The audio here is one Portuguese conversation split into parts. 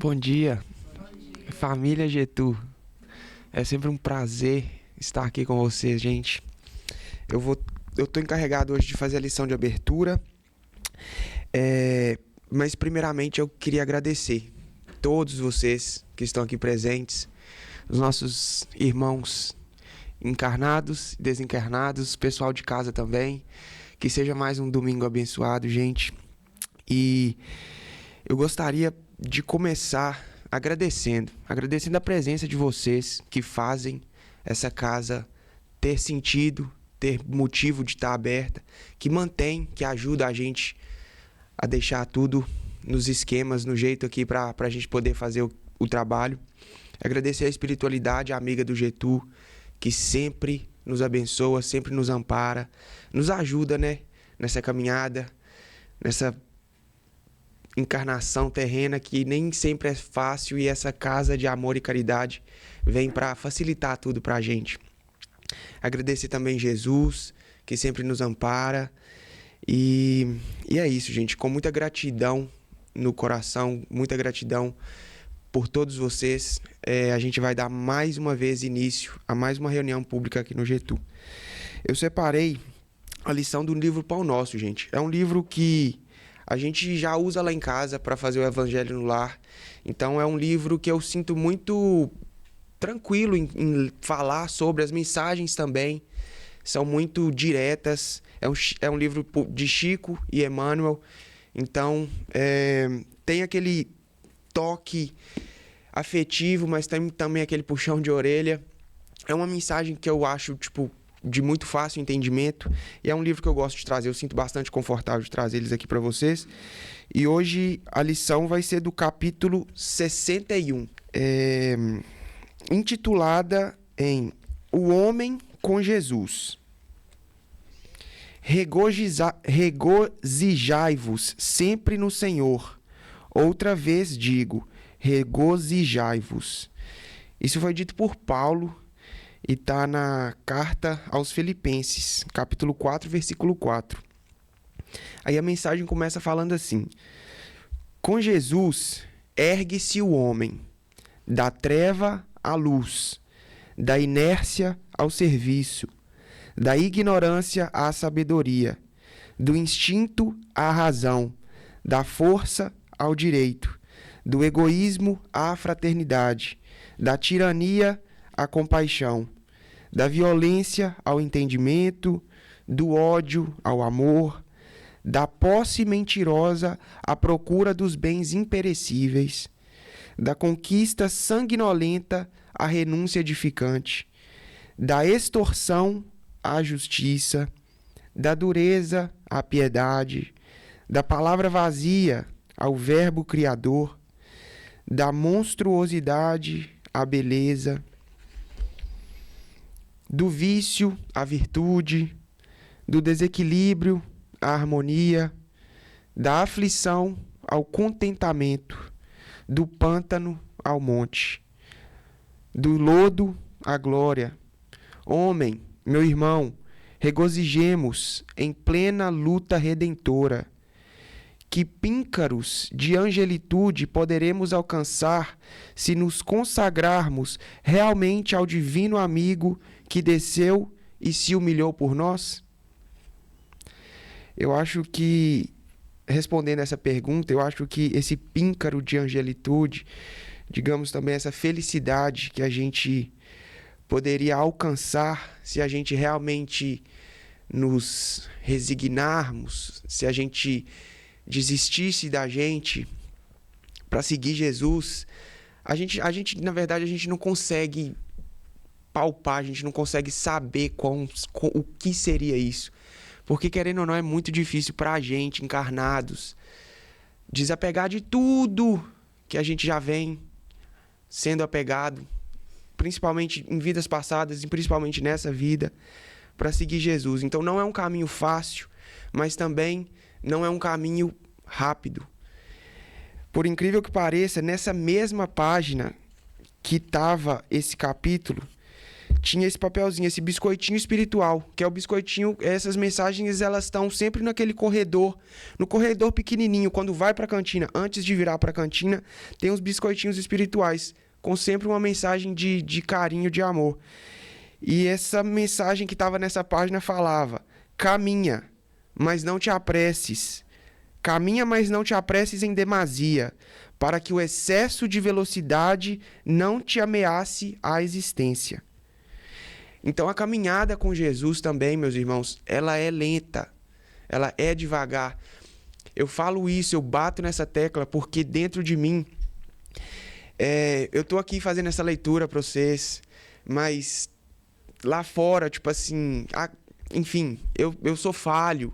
Bom dia, família Getu. É sempre um prazer estar aqui com vocês, gente. Eu tô encarregado hoje de fazer a lição de abertura. Mas primeiramente eu queria agradecer todos vocês que estão aqui presentes, os nossos irmãos encarnados, desencarnados, pessoal de casa também. Que seja mais um domingo abençoado, gente. E eu gostaria de começar agradecendo a presença de vocês que fazem essa casa ter sentido, ter motivo de estar aberta, que mantém, que ajuda a gente a deixar tudo nos esquemas, no jeito aqui para a gente poder fazer o trabalho. Agradecer a espiritualidade, a amiga do Getu, que sempre nos abençoa, sempre nos ampara, nos ajuda, né, nessa caminhada, nessa encarnação terrena que nem sempre é fácil, e essa casa de amor e caridade vem para facilitar tudo para a gente. Agradecer também Jesus, que sempre nos ampara, e é isso, gente, com muita gratidão no coração, muita gratidão por todos vocês. A gente vai dar mais uma vez início a mais uma reunião pública aqui no Getu. Eu separei a lição do livro Pão Nosso, gente. É um livro que a gente já usa lá em casa para fazer o Evangelho no Lar. Então é um livro que eu sinto muito tranquilo em falar sobre. As mensagens também são muito diretas. É um livro de Chico e Emmanuel. Então tem aquele toque afetivo, mas tem também aquele puxão de orelha. É uma mensagem que eu acho, de muito fácil entendimento, e é um livro que eu gosto de trazer. Eu sinto bastante confortável de trazer eles aqui para vocês. E hoje a lição vai ser do capítulo 61, intitulada em O Homem com Jesus. Regozijai-vos sempre no Senhor. Outra vez digo, regozijai-vos. Isso foi dito por Paulo e está na carta aos Filipenses, capítulo 4, versículo 4. Aí a mensagem começa falando assim: com Jesus ergue-se o homem, da treva à luz, da inércia ao serviço, da ignorância à sabedoria, do instinto à razão, da força ao direito, do egoísmo à fraternidade, da tirania à compaixão, da violência ao entendimento, do ódio ao amor, da posse mentirosa à procura dos bens imperecíveis, da conquista sanguinolenta à renúncia edificante, da extorsão à justiça, da dureza à piedade, da palavra vazia ao verbo criador, da monstruosidade à beleza, do vício à virtude, do desequilíbrio à harmonia, da aflição ao contentamento, do pântano ao monte, do lodo à glória. Homem, meu irmão, regozijemos em plena luta redentora. Que píncaros de angelitude poderemos alcançar se nos consagrarmos realmente ao divino amigo que desceu e se humilhou por nós? Eu acho que, respondendo essa pergunta, eu acho que esse píncaro de angelitude, digamos também essa felicidade que a gente poderia alcançar se a gente realmente nos resignarmos, se a gente desistisse da gente para seguir Jesus, a gente, na verdade, a gente não consegue palpar, a gente não consegue saber o que seria isso. Porque, querendo ou não, é muito difícil para a gente, encarnados, desapegar de tudo que a gente já vem sendo apegado, principalmente em vidas passadas e principalmente nessa vida, para seguir Jesus. Então não é um caminho fácil, mas também não é um caminho rápido. Por incrível que pareça, nessa mesma página que estava esse capítulo, tinha esse papelzinho, esse biscoitinho espiritual, que é o biscoitinho, essas mensagens, elas estão sempre naquele corredor, no corredor pequenininho, quando vai para a cantina, antes de virar para a cantina, tem uns biscoitinhos espirituais, com sempre uma mensagem de carinho, de amor. E essa mensagem que estava nessa página falava: caminha, mas não te apresses. Caminha, mas não te apresses em demasia, para que o excesso de velocidade não te ameace a existência. Então, a caminhada com Jesus também, meus irmãos, ela é lenta, ela é devagar. Eu falo isso, eu bato nessa tecla, porque dentro de mim, eu estou aqui fazendo essa leitura para vocês, mas lá fora, tipo assim, enfim, eu sou falho.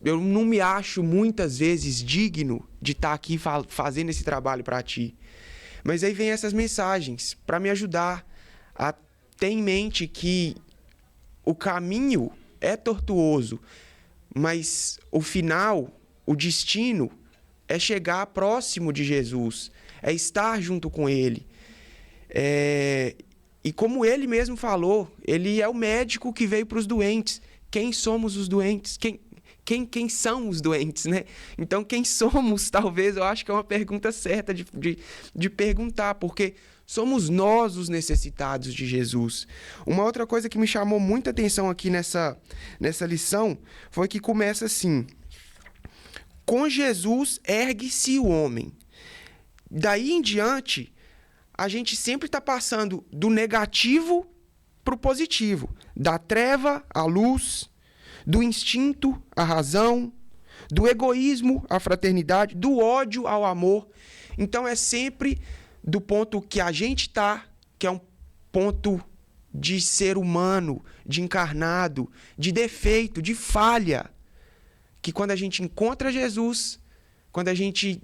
Eu não me acho muitas vezes digno de estar aqui fazendo esse trabalho para ti. Mas aí vem essas mensagens para me ajudar a ter em mente que o caminho é tortuoso, mas o final, o destino, é chegar próximo de Jesus, é estar junto com Ele. E como Ele mesmo falou, Ele é o médico que veio para os doentes. Quem somos os doentes? Quem são os doentes, né? Então, quem somos, talvez, eu acho que é uma pergunta certa de perguntar, porque somos nós os necessitados de Jesus. Uma outra coisa que me chamou muita atenção aqui nessa lição foi que começa assim: com Jesus ergue-se o homem. Daí em diante, a gente sempre está passando do negativo para o positivo, da treva à luz, do instinto à razão, do egoísmo à fraternidade, do ódio ao amor. Então é sempre do ponto que a gente está, que é um ponto de ser humano, de encarnado, de defeito, de falha, que quando a gente encontra Jesus, quando a gente,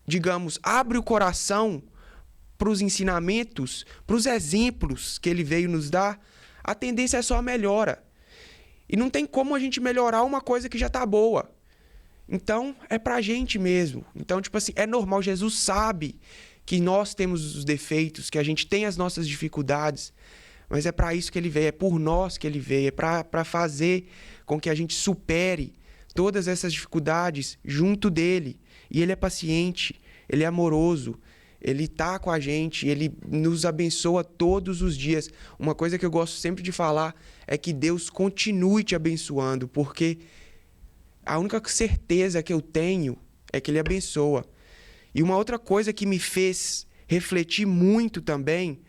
digamos, abre o coração para os ensinamentos, para os exemplos que ele veio nos dar, a tendência é só a melhora. E não tem como a gente melhorar uma coisa que já está boa. Então, é pra gente mesmo. Então, tipo assim, é normal. Jesus sabe que nós temos os defeitos, que a gente tem as nossas dificuldades. Mas é para isso que ele veio, é por nós que ele veio. É para fazer com que a gente supere todas essas dificuldades junto dele. E ele é paciente, ele é amoroso. Ele está com a gente, ele nos abençoa todos os dias. Uma coisa que eu gosto sempre de falar é que Deus continue te abençoando, porque a única certeza que eu tenho é que ele abençoa. E uma outra coisa que me fez refletir muito também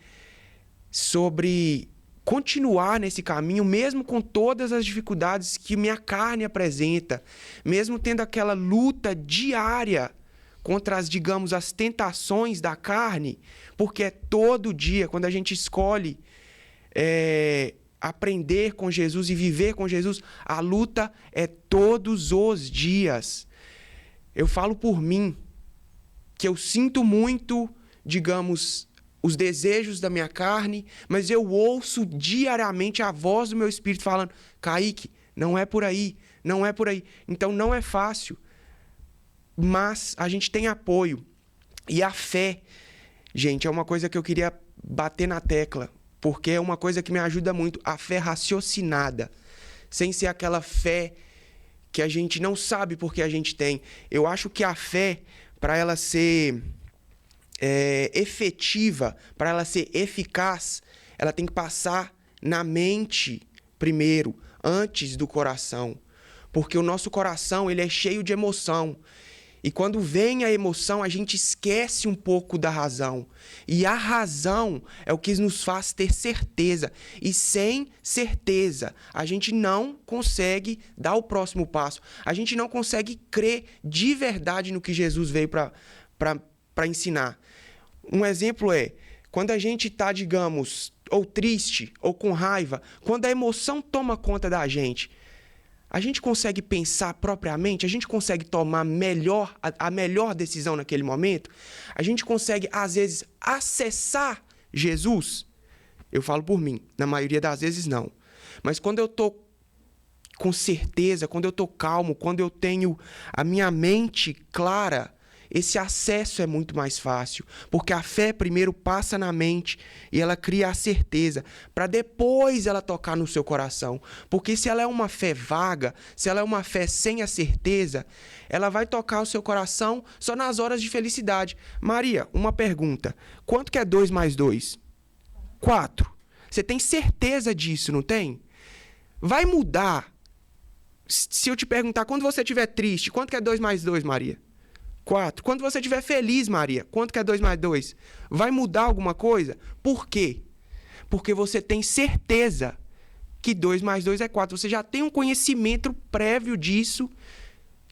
sobre continuar nesse caminho, mesmo com todas as dificuldades que minha carne apresenta, mesmo tendo aquela luta diária contra as tentações da carne, porque é todo dia, quando a gente escolhe aprender com Jesus e viver com Jesus, a luta é todos os dias. Eu falo por mim, que eu sinto muito, digamos, os desejos da minha carne, mas eu ouço diariamente a voz do meu espírito falando: Kaique, não é por aí, não é por aí. Então não é fácil. Mas a gente tem apoio. E a fé, gente, é uma coisa que eu queria bater na tecla, porque é uma coisa que me ajuda muito. A fé raciocinada, sem ser aquela fé que a gente não sabe porque a gente tem. Eu acho que a fé, para ela ser efetiva, para ela ser eficaz, ela tem que passar na mente primeiro, antes do coração. Porque o nosso coração, ele é cheio de emoção. E quando vem a emoção, a gente esquece um pouco da razão. E a razão é o que nos faz ter certeza. E sem certeza, a gente não consegue dar o próximo passo. A gente não consegue crer de verdade no que Jesus veio para ensinar. Um exemplo é, quando a gente está, digamos, ou triste, ou com raiva, quando a emoção toma conta da gente, a gente consegue pensar propriamente? A gente consegue tomar a melhor decisão naquele momento? A gente consegue, às vezes, acessar Jesus? Eu falo por mim, na maioria das vezes não. Mas quando eu estou com certeza, quando eu estou calmo, quando eu tenho a minha mente clara, esse acesso é muito mais fácil, porque a fé primeiro passa na mente e ela cria a certeza, para depois ela tocar no seu coração. Porque se ela é uma fé vaga, se ela é uma fé sem a certeza, ela vai tocar o seu coração só nas horas de felicidade. Maria, uma pergunta: quanto que é 2 mais 2? 4. Você tem certeza disso, não tem? Vai mudar se eu te perguntar, quando você estiver triste, quanto que é 2 mais 2, Maria? 4. Quando você estiver feliz, Maria, quanto que é 2 mais 2? Vai mudar alguma coisa? Por quê? Porque você tem certeza que 2 mais 2 é 4. Você já tem um conhecimento prévio disso,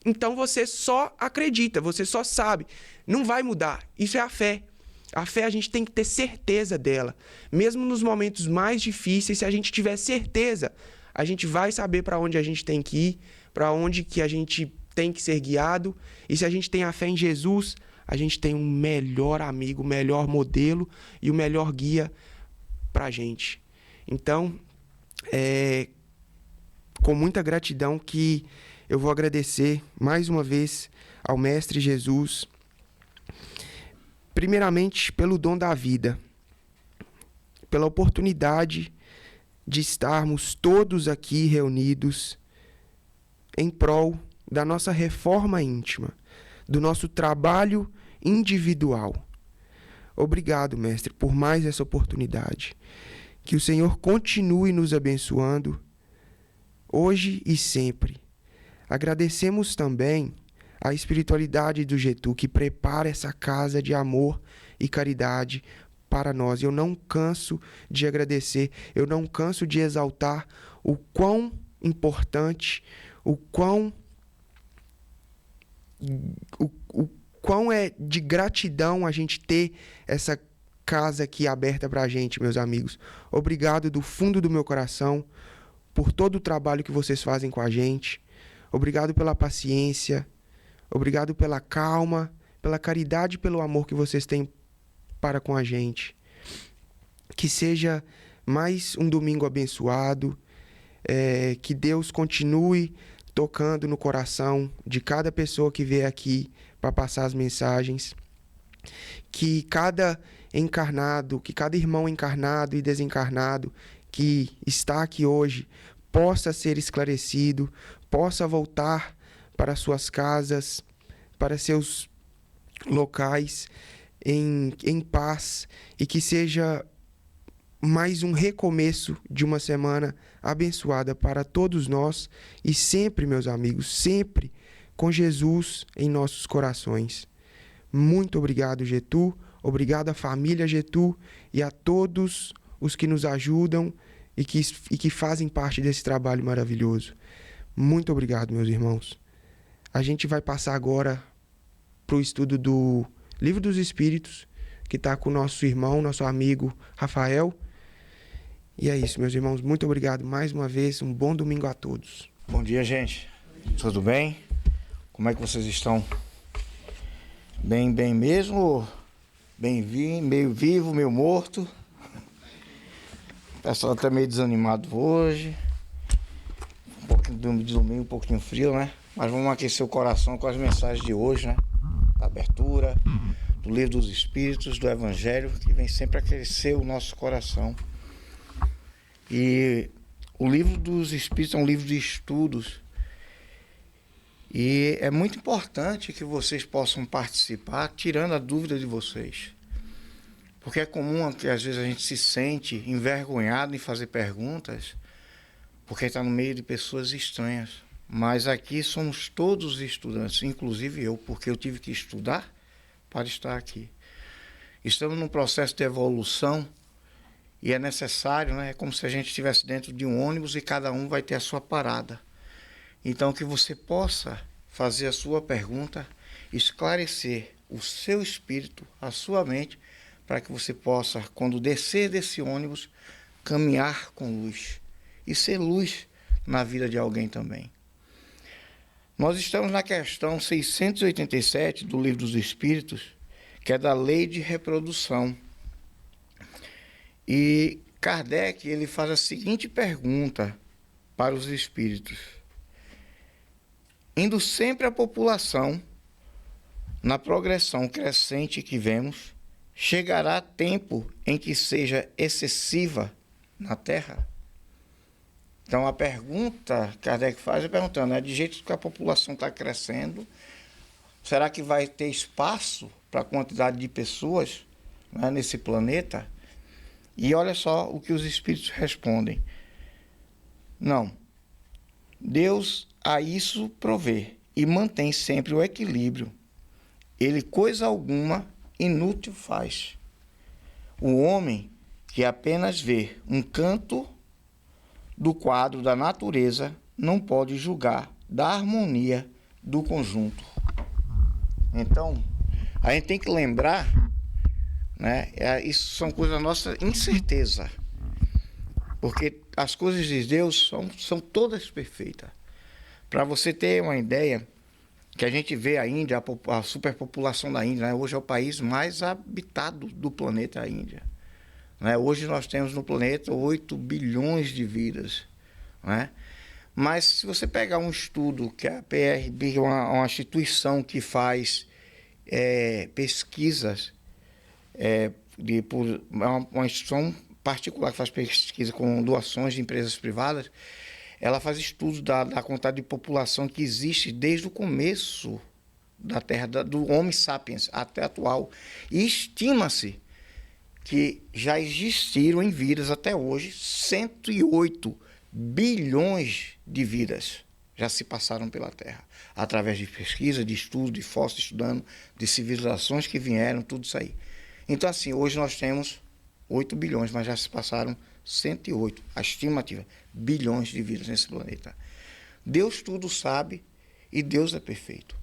então você só acredita, você só sabe. Não vai mudar. Isso é a fé. A fé a gente tem que ter certeza dela. Mesmo nos momentos mais difíceis, se a gente tiver certeza, a gente vai saber para onde a gente tem que ir, para onde que a gente tem que ser guiado. E se a gente tem a fé em Jesus, a gente tem um melhor amigo, o melhor modelo e o melhor guia para a gente. Então, com muita gratidão que eu vou agradecer mais uma vez ao Mestre Jesus, primeiramente pelo dom da vida, pela oportunidade de estarmos todos aqui reunidos em prol da nossa reforma íntima, do nosso trabalho individual. Obrigado, Mestre, por mais essa oportunidade. Que o Senhor continue nos abençoando hoje e sempre. Agradecemos também a espiritualidade do Getú, que prepara essa casa de amor e caridade para nós. Eu não canso de agradecer, eu não canso de exaltar o quão importante, o quão é de gratidão a gente ter essa casa aqui aberta para a gente, meus amigos. Obrigado do fundo do meu coração por todo o trabalho que vocês fazem com a gente. Obrigado pela paciência, obrigado pela calma, pela caridade e pelo amor que vocês têm para com a gente. Que seja mais um domingo abençoado, que Deus continue tocando no coração de cada pessoa que veio aqui para passar as mensagens, que cada encarnado, que cada irmão encarnado e desencarnado que está aqui hoje possa ser esclarecido, possa voltar para suas casas, para seus locais em paz, e que seja mais um recomeço de uma semana abençoada para todos nós, e sempre, meus amigos, sempre com Jesus em nossos corações. Muito obrigado, Getú, obrigado à família Getú e a todos os que nos ajudam e que fazem parte desse trabalho maravilhoso. Muito obrigado, meus irmãos. A gente vai passar agora para o estudo do Livro dos Espíritos, que está com o nosso irmão, nosso amigo Rafael. E é isso, meus irmãos. Muito obrigado mais uma vez. Um bom domingo a todos. Bom dia, gente. Tudo bem? Como é que vocês estão? Bem mesmo? Meio vivo, meio morto? O pessoal tá meio desanimado hoje. Um pouquinho de domingo, um pouquinho frio, né? Mas vamos aquecer o coração com as mensagens de hoje, né? Da abertura, do Livro dos Espíritos, do Evangelho, que vem sempre aquecer o nosso coração. E o Livro dos Espíritos é um livro de estudos. E é muito importante que vocês possam participar, tirando a dúvida de vocês. Porque é comum que às vezes a gente se sente envergonhado em fazer perguntas, porque está no meio de pessoas estranhas. Mas aqui somos todos estudantes, inclusive eu, porque eu tive que estudar para estar aqui. Estamos num processo de evolução e é necessário, né? É como se a gente estivesse dentro de um ônibus e cada um vai ter a sua parada. Então, que você possa fazer a sua pergunta, esclarecer o seu espírito, a sua mente, para que você possa, quando descer desse ônibus, caminhar com luz e ser luz na vida de alguém também. Nós estamos na questão 687 do Livro dos Espíritos, que é da lei de reprodução. E Kardec, ele faz a seguinte pergunta para os espíritos: indo sempre à população, na progressão crescente que vemos, chegará tempo em que seja excessiva na Terra? Então, a pergunta que Kardec faz é perguntando, de jeito que a população está crescendo, será que vai ter espaço para a quantidade de pessoas, né, nesse planeta? E olha só o que os espíritos respondem. Não. Deus a isso provê e mantém sempre o equilíbrio. Ele coisa alguma inútil faz. O homem que apenas vê um canto do quadro da natureza não pode julgar da harmonia do conjunto. Então, a gente tem que lembrar, né? Isso são coisas da nossa incerteza. Porque as coisas de Deus são todas perfeitas. Para você ter uma ideia, que a gente vê a Índia, a superpopulação da Índia, né? Hoje é o país mais habitado do planeta, a Índia. Né? Hoje nós temos no planeta 8 bilhões de vidas. Né? Mas se você pegar um estudo, que é a PRB, uma instituição que faz pesquisas, uma instituição particular que faz pesquisa com doações de empresas privadas, ela faz estudos da quantidade de população que existe desde o começo da Terra, do Homo sapiens até atual. E estima-se que já existiram em vidas até hoje 108 bilhões de vidas já se passaram pela Terra, através de pesquisa, de estudo, de fósseis estudando, de civilizações que vieram, tudo isso aí. Então, assim, hoje nós temos 8 bilhões, mas já se passaram 108, a estimativa, bilhões de vidas nesse planeta. Deus tudo sabe e Deus é perfeito.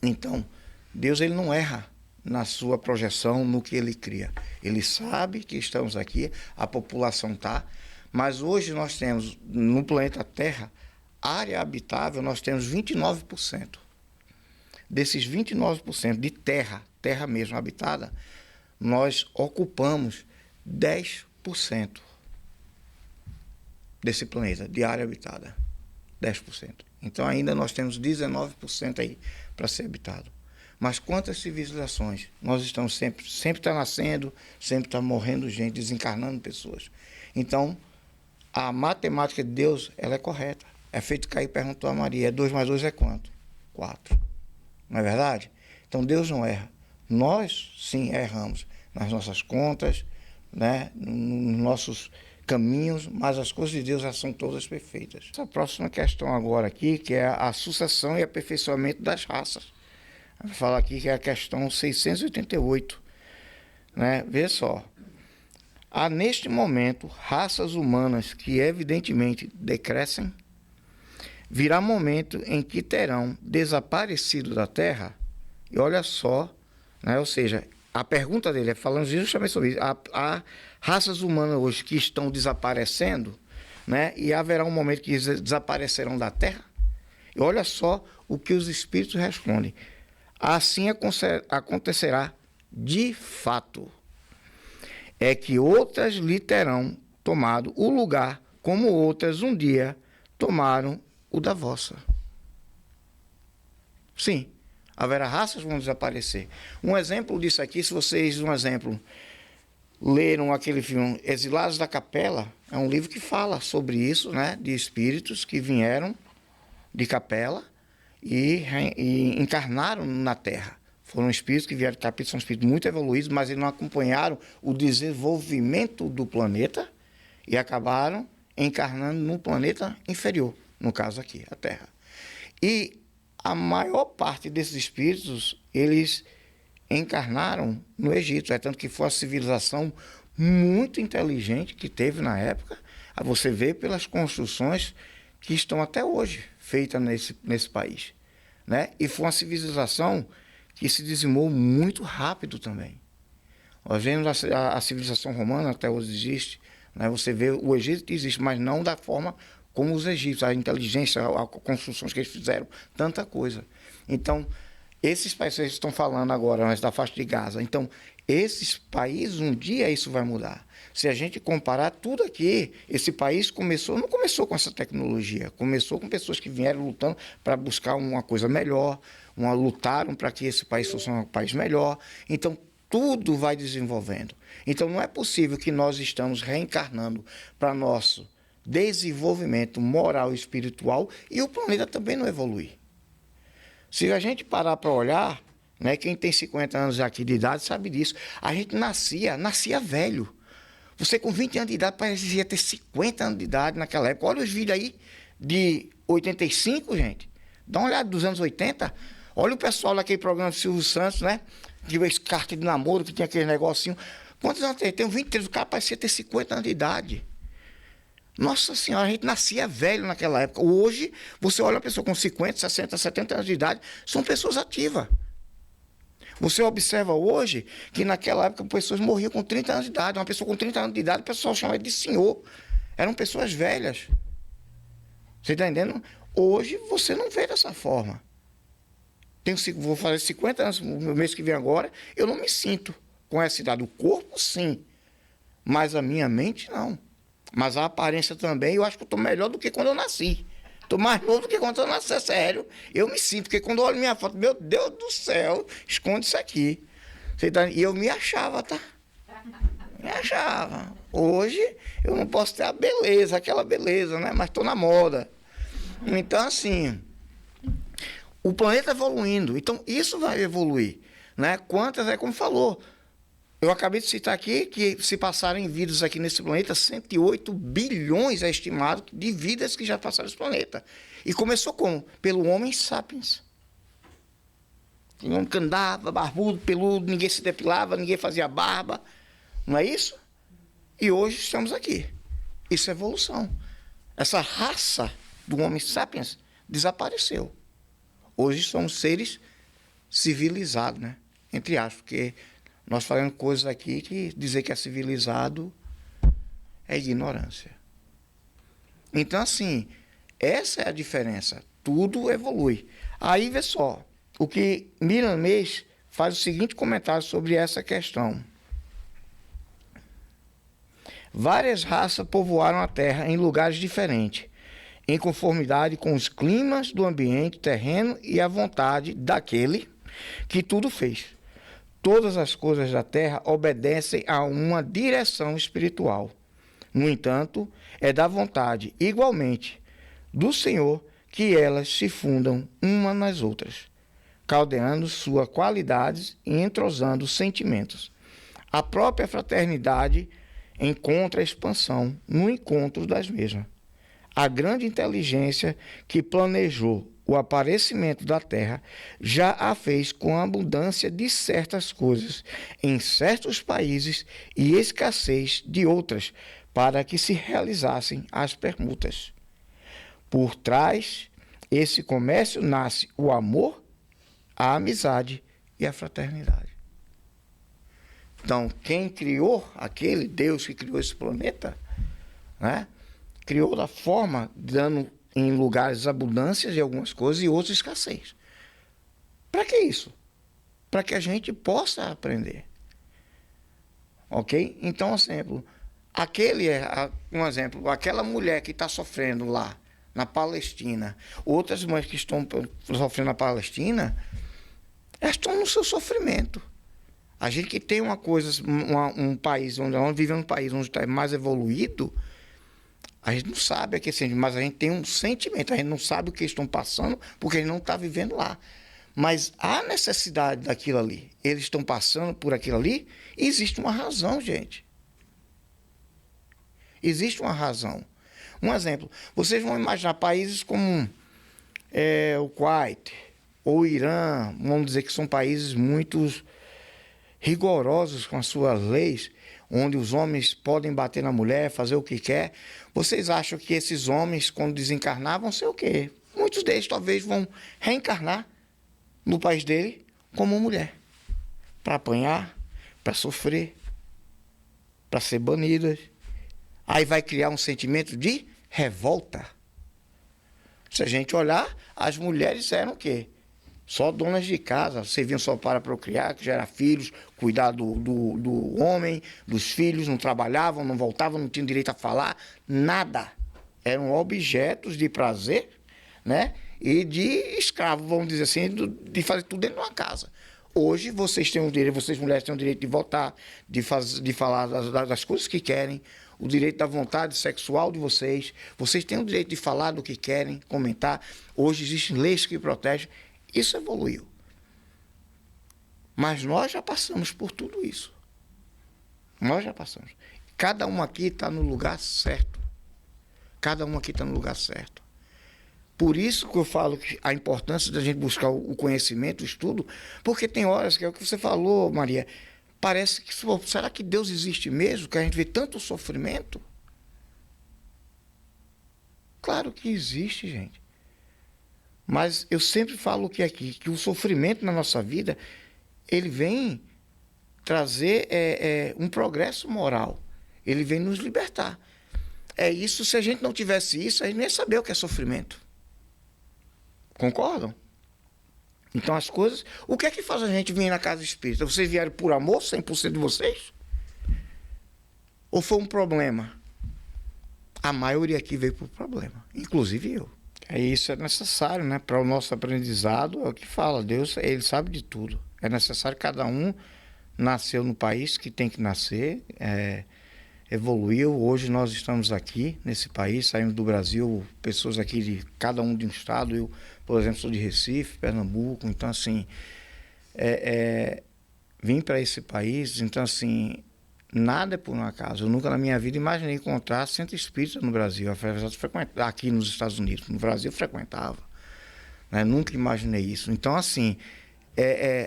Então, Deus ele não erra na sua projeção, no que ele cria. Ele sabe que estamos aqui, a população está, mas hoje nós temos, no planeta Terra, área habitável, nós temos 29%. Desses 29% de terra mesmo habitada, nós ocupamos 10% desse planeta, de área habitada. 10%. Então ainda nós temos 19% aí para ser habitado. Mas quantas civilizações? Nós estamos sempre está nascendo, sempre está morrendo gente, desencarnando pessoas. Então, a matemática de Deus, ela é correta. É feito cair, perguntou a Maria, 2 mais 2 é quanto? 4. Não é verdade? Então Deus não erra. Nós, sim, erramos nas nossas contas, né, nos nossos caminhos, mas as coisas de Deus já são todas perfeitas. Essa próxima questão agora aqui, que é a sucessão e aperfeiçoamento das raças. Vou falar aqui que é a questão 688. Né? Vê só. Há neste momento raças humanas que evidentemente decrescem. Virá momento em que terão desaparecido da Terra. E olha só, né? Ou seja, a pergunta dele é falando justamente sobre isso. Há raças humanas hoje que estão desaparecendo, né? E haverá um momento que desaparecerão da Terra. E olha só o que os espíritos respondem. Assim acontecerá de fato. É que outras lhe terão tomado o lugar, como outras um dia tomaram o da vossa. Sim, haverá raças que vão desaparecer. Um exemplo disso aqui, se vocês, leram aquele filme Exilados da Capela, é um livro que fala sobre isso, né? De espíritos que vieram de Capela e encarnaram na Terra. Foram espíritos que vieram de Capela, são espíritos muito evoluídos, mas eles não acompanharam o desenvolvimento do planeta e acabaram encarnando num planeta inferior, no caso aqui, a Terra. E a maior parte desses espíritos, eles encarnaram no Egito, tanto que foi uma civilização muito inteligente que teve na época. Você vê pelas construções que estão até hoje feitas nesse país, né? E foi uma civilização que se dizimou muito rápido também. Nós vemos a civilização romana, até hoje existe, né? Você vê o Egito existe, mas não da forma como os egípcios, a inteligência, as construções que eles fizeram, tanta coisa. Então, esses países que estão falando agora, da faixa de Gaza, então, Esses países, um dia isso vai mudar. Se a gente comparar tudo aqui, esse país não começou com essa tecnologia, começou com pessoas que vieram lutando para buscar uma coisa melhor, lutaram para que esse país fosse um país melhor. Então, tudo vai desenvolvendo. Então, não é possível que nós estamos reencarnando para nosso desenvolvimento moral e espiritual e o planeta também não evoluir. Se a gente parar para olhar, né, quem tem 50 anos aqui de idade sabe disso, a gente nascia velho. Você com 20 anos de idade parecia ter 50 anos de idade naquela época. Olha os vídeos aí de 85, gente. Dá uma olhada dos anos 80. Olha o pessoal daquele programa do Silvio Santos, né? Que esse carta de namoro, que tinha aquele negocinho. Quantos anos tem? Tem 23, o cara parecia ter 50 anos de idade. Nossa Senhora, a gente nascia velho naquela época. Hoje, você olha uma pessoa com 50, 60, 70 anos de idade, são pessoas ativas. Você observa hoje que naquela época pessoas morriam com 30 anos de idade. Uma pessoa com 30 anos de idade, o pessoal chamava de senhor. Eram pessoas velhas. Você está entendendo? Hoje você não vê dessa forma. Vou fazer 50 anos no mês que vem agora, eu não me sinto com essa idade. O corpo, sim. Mas a minha mente, não. Mas a aparência também, eu acho que eu estou melhor do que quando eu nasci. Estou mais novo do que quando eu nasci, é sério. Eu me sinto, porque quando eu olho minha foto, meu Deus do céu, esconde isso aqui. E eu me achava, tá? Me achava. Hoje, eu não posso ter a beleza, aquela beleza, né? Mas estou na moda. Então, assim, o planeta evoluindo. Então, isso vai evoluir, né? Quantas, como falou, eu acabei de citar aqui que se passarem vidas aqui nesse planeta, 108 bilhões é estimado de vidas que já passaram nesse planeta. E começou como? Pelo Homo sapiens. Tinha um que andava, barbudo, peludo, ninguém se depilava, ninguém fazia barba. Não é isso? E hoje estamos aqui. Isso é evolução. Essa raça do Homo sapiens desapareceu. Hoje somos seres civilizados, né? Entre aspas, porque nós falamos coisas aqui que dizer que é civilizado é ignorância. Então, assim, essa é a diferença. Tudo evolui. Aí, vê só, o que Miriam Mês faz o seguinte comentário sobre essa questão. Várias raças povoaram a Terra em lugares diferentes, em conformidade com os climas do ambiente terreno e a vontade daquele que tudo fez. Todas as coisas da terra obedecem a uma direção espiritual. No entanto, é da vontade, igualmente, do Senhor que elas se fundam umas nas outras, caldeando suas qualidades e entrosando sentimentos. A própria fraternidade encontra expansão no encontro das mesmas. A grande inteligência que planejou o aparecimento da Terra já a fez com a abundância de certas coisas em certos países e escassez de outras, para que se realizassem as permutas. Por trás esse comércio nasce o amor, a amizade e a fraternidade. Então, quem criou, aquele Deus que criou esse planeta, né, criou da forma, dando em lugares abundâncias de algumas coisas e outras escassez. Para que isso? Para que a gente possa aprender. Ok? Então, um exemplo, aquela mulher que está sofrendo lá na Palestina, outras mães que estão sofrendo na Palestina, elas estão no seu sofrimento. A gente que tem um país, onde vive um país onde está mais evoluído, a gente não sabe aqui, mas a gente tem um sentimento, a gente não sabe o que eles estão passando, porque a gente não está vivendo lá. Mas há necessidade daquilo ali. Eles estão passando por aquilo ali, e existe uma razão, gente. Existe uma razão. Um exemplo, vocês vão imaginar países como o Kuwait ou o Irã, vamos dizer que são países muito rigorosos com as suas leis, onde os homens podem bater na mulher, fazer o que quer. Vocês acham que esses homens, quando desencarnar, vão ser o quê? Muitos deles talvez vão reencarnar no país dele como mulher, para apanhar, para sofrer, para ser banidas. Aí vai criar um sentimento de revolta. Se a gente olhar, as mulheres eram o quê? Só donas de casa serviam só para procriar, que gerar filhos, cuidar do homem, dos filhos, não trabalhavam, não voltavam, não tinham direito a falar, nada. Eram objetos de prazer, né? E de escravo, vamos dizer assim, de fazer tudo dentro de uma casa. Hoje vocês têm o direito, vocês mulheres têm o direito de votar, de falar das coisas que querem, o direito da vontade sexual de vocês. Vocês têm o direito de falar do que querem, comentar. Hoje existem leis que protegem. Isso evoluiu. Mas nós já passamos por tudo isso. Nós já passamos. Cada um aqui está no lugar certo. Cada um aqui está no lugar certo. Por isso que eu falo que a importância da gente buscar o conhecimento, o estudo, porque tem horas que é o que você falou, Maria, parece que, será que Deus existe mesmo? Que a gente vê tanto sofrimento? Claro que existe, gente. Mas eu sempre falo que o sofrimento na nossa vida, ele vem trazer um progresso moral. Ele vem nos libertar. É isso, se a gente não tivesse isso, a gente nem ia saber o que é sofrimento. Concordam? Então as coisas... O que é que faz a gente vir na casa espírita? Vocês vieram por amor, 100% de vocês? Ou foi um problema? A maioria aqui veio por problema, inclusive eu. Isso é necessário, né? Para o nosso aprendizado, é o que fala. Deus, ele sabe de tudo. É necessário, cada um nasceu no país que tem que nascer, evoluiu. Hoje nós estamos aqui, nesse país, saímos do Brasil, pessoas aqui de cada um de um estado. Eu, por exemplo, sou de Recife, Pernambuco. Então, assim, vim para esse país. Então, assim, nada é por um acaso. Eu nunca na minha vida imaginei encontrar centro espírita no Brasil. Aqui nos Estados Unidos, no Brasil eu frequentava. Né? Nunca imaginei isso. Então, assim,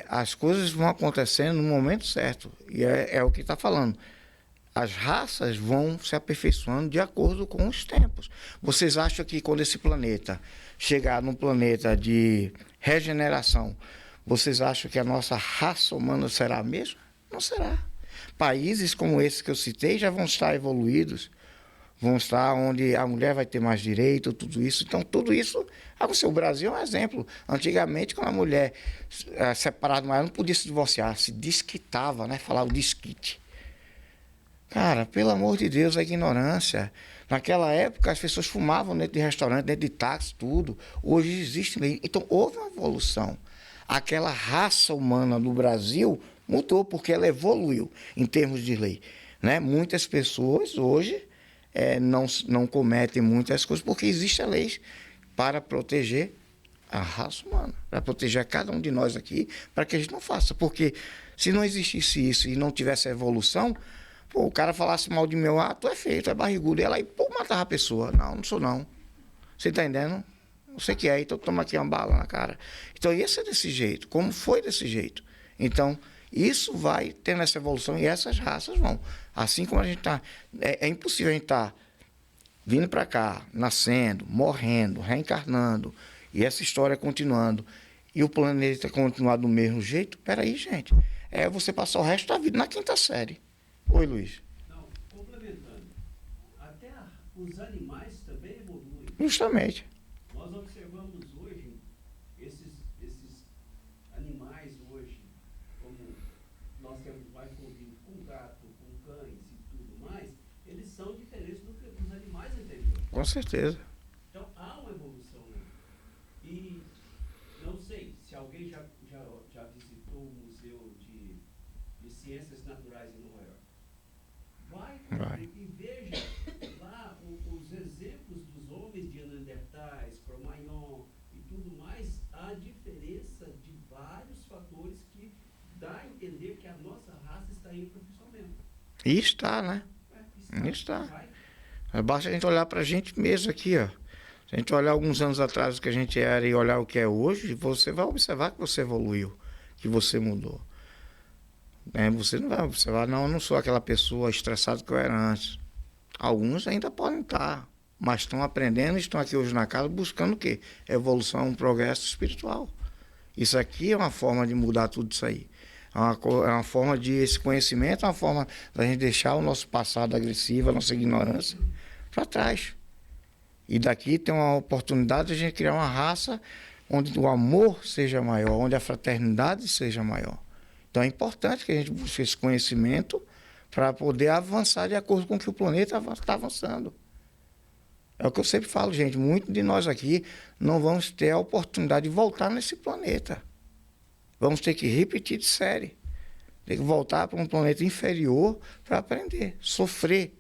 as coisas vão acontecendo no momento certo. E é o que está falando. As raças vão se aperfeiçoando de acordo com os tempos. Vocês acham que quando esse planeta chegar num planeta de regeneração, vocês acham que a nossa raça humana será a mesma? Não será. Países como esse que eu citei já vão estar evoluídos, vão estar onde a mulher vai ter mais direito, tudo isso. Então, tudo isso... O Brasil é um exemplo. Antigamente, quando a mulher separada, mas não podia se divorciar, se desquitava, né? Falava o desquite. Cara, pelo amor de Deus, a ignorância. Naquela época, as pessoas fumavam dentro de restaurante, dentro de táxi, tudo. Hoje existe lei. Então, houve uma evolução. Aquela raça humana do Brasil mudou, porque ela evoluiu em termos de lei. Né? Muitas pessoas hoje não cometem muitas coisas, porque existem leis para proteger a raça humana, para proteger cada um de nós aqui, para que a gente não faça. Porque se não existisse isso e não tivesse a evolução... Pô, o cara falasse mal de mim, tu é feio, tu é barrigudo. E ela aí, matava a pessoa. Não sou não. Você tá entendendo? Não sei o que é, então toma aqui uma bala na cara. Então ia ser desse jeito, como foi desse jeito. Então, isso vai tendo essa evolução e essas raças vão. Assim como a gente tá... É impossível a gente estar vindo para cá, nascendo, morrendo, reencarnando, e essa história continuando, e o planeta continuar do mesmo jeito. Peraí, gente. É você passar o resto da vida na 5ª série. Oi, Luiz. Não, complementando, até os animais também evoluem. Justamente. Nós observamos hoje esses animais hoje, como nós temos mais convívio com gato, com cães e tudo mais, eles são diferentes dos animais anteriores. Com certeza. Então há uma evolução, né? E não sei se alguém já visitou o Museu de Ciências Naturais em Nova York. Vai. E veja lá os exemplos dos homens de Neandertais, Cro-Magnon e tudo mais, a diferença de vários fatores que dá a entender que a nossa raça está em aperfeiçoamento. E está, né? Está. Basta a gente olhar para a gente mesmo aqui, ó. Se a gente olhar alguns anos atrás o que a gente era e olhar o que é hoje, você vai observar que você evoluiu, que você mudou. Você não vai observar, não, eu não sou aquela pessoa estressada que eu era antes. Alguns ainda podem estar, mas estão aprendendo e estão aqui hoje na casa buscando o quê? Evolução, um progresso espiritual. Isso aqui é uma forma de mudar tudo isso aí. É uma forma de, esse conhecimento é uma forma da gente deixar o nosso passado agressivo, a nossa ignorância, para trás. E daqui tem uma oportunidade de a gente criar uma raça onde o amor seja maior, onde a fraternidade seja maior. Então é importante que a gente busque esse conhecimento para poder avançar de acordo com o que o planeta está avançando. É o que eu sempre falo, gente, muitos de nós aqui não vamos ter a oportunidade de voltar nesse planeta. Vamos ter que repetir de série. Tem que voltar para um planeta inferior para aprender, sofrer.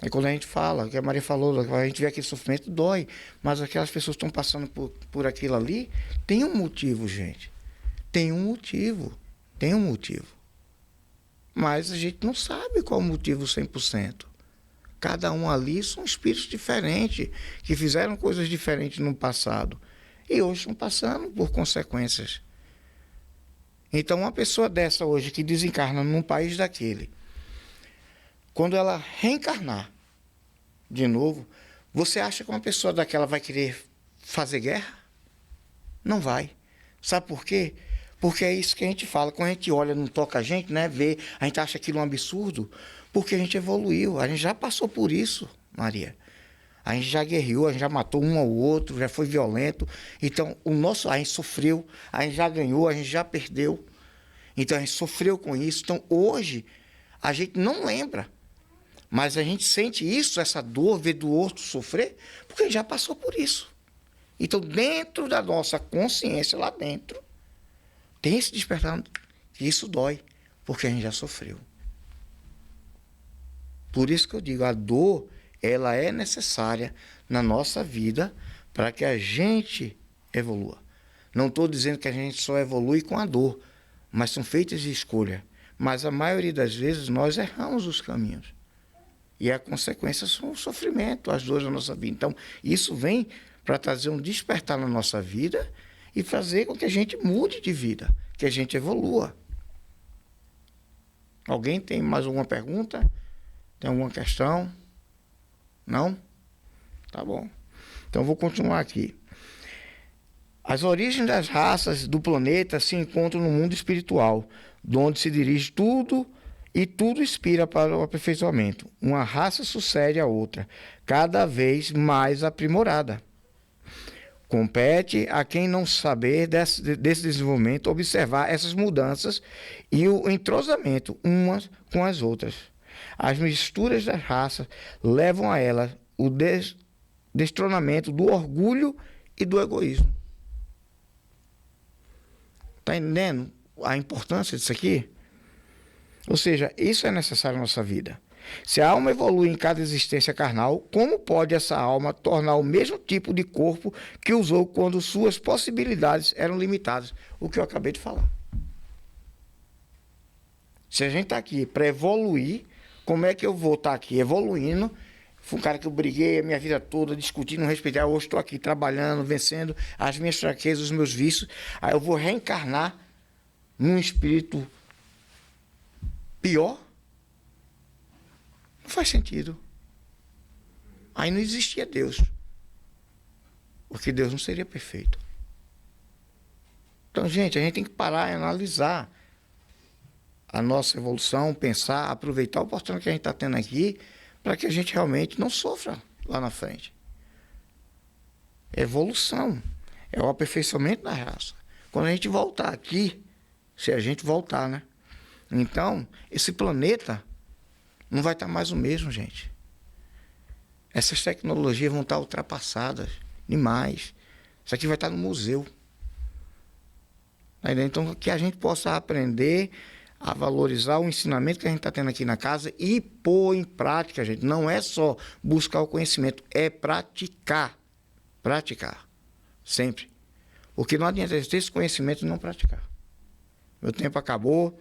É quando a gente fala, que a Maria falou, a gente vê aquele sofrimento, dói. Mas aquelas pessoas que estão passando por aquilo ali, tem um motivo, gente. Tem um motivo. Tem um motivo. Mas a gente não sabe qual o motivo 100%. Cada um ali são espíritos diferentes, que fizeram coisas diferentes no passado. E hoje estão passando por consequências. Então, uma pessoa dessa hoje, que desencarna num país daquele, quando ela reencarnar de novo, você acha que uma pessoa daquela vai querer fazer guerra? Não vai. Sabe por quê? Porque é isso que a gente fala. Quando a gente olha, não toca a gente, né? Vê, a gente acha aquilo um absurdo, porque a gente evoluiu. A gente já passou por isso, Maria. A gente já guerreou, a gente já matou um ao outro, já foi violento. Então, a gente sofreu, a gente já ganhou, a gente já perdeu. Então, a gente sofreu com isso. Então, hoje, a gente não lembra. Mas a gente sente isso, essa dor, ver do outro sofrer, porque a gente já passou por isso. Então, dentro da nossa consciência, lá dentro, tem esse despertar que isso dói, porque a gente já sofreu. Por isso que eu digo, a dor, ela é necessária na nossa vida para que a gente evolua. Não estou dizendo que a gente só evolui com a dor, mas são feitas de escolha. Mas a maioria das vezes nós erramos os caminhos. E a consequência são o sofrimento, as dores da nossa vida. Então, isso vem para trazer um despertar na nossa vida e fazer com que a gente mude de vida, que a gente evolua. Alguém tem mais alguma pergunta? Tem alguma questão? Não? Tá bom. Então, eu vou continuar aqui. As origens das raças do planeta se encontram no mundo espiritual, de onde se dirige tudo e tudo inspira para o aperfeiçoamento. Uma raça sucede à outra, cada vez mais aprimorada. Compete a quem não saber desse desenvolvimento observar essas mudanças e o entrosamento umas com as outras. As misturas das raças levam a elas o destronamento do orgulho e do egoísmo. Está entendendo a importância disso aqui? Ou seja, isso é necessário na nossa vida. Se a alma evolui em cada existência carnal, como pode essa alma tornar o mesmo tipo de corpo que usou quando suas possibilidades eram limitadas? O que eu acabei de falar. Se a gente está aqui para evoluir, como é que eu vou estar aqui evoluindo? Fui um cara que eu briguei a minha vida toda, discutindo, não respeitar. Hoje estou aqui trabalhando, vencendo as minhas fraquezas, os meus vícios. Aí eu vou reencarnar num espírito pior? Não faz sentido. Aí não existia Deus. Porque Deus não seria perfeito. Então, gente, a gente tem que parar e analisar a nossa evolução, pensar, aproveitar a oportunidade que a gente está tendo aqui para que a gente realmente não sofra lá na frente. Evolução. É o aperfeiçoamento da raça. Quando a gente voltar aqui, se a gente voltar, né? Então, esse planeta não vai estar mais o mesmo, gente. Essas tecnologias vão estar ultrapassadas demais. Isso aqui vai estar no museu. Então, que a gente possa aprender a valorizar o ensinamento que a gente está tendo aqui na casa e pôr em prática, gente. Não é só buscar o conhecimento, é praticar. Praticar. Sempre. Porque não adianta ter esse conhecimento e não praticar. Meu tempo acabou.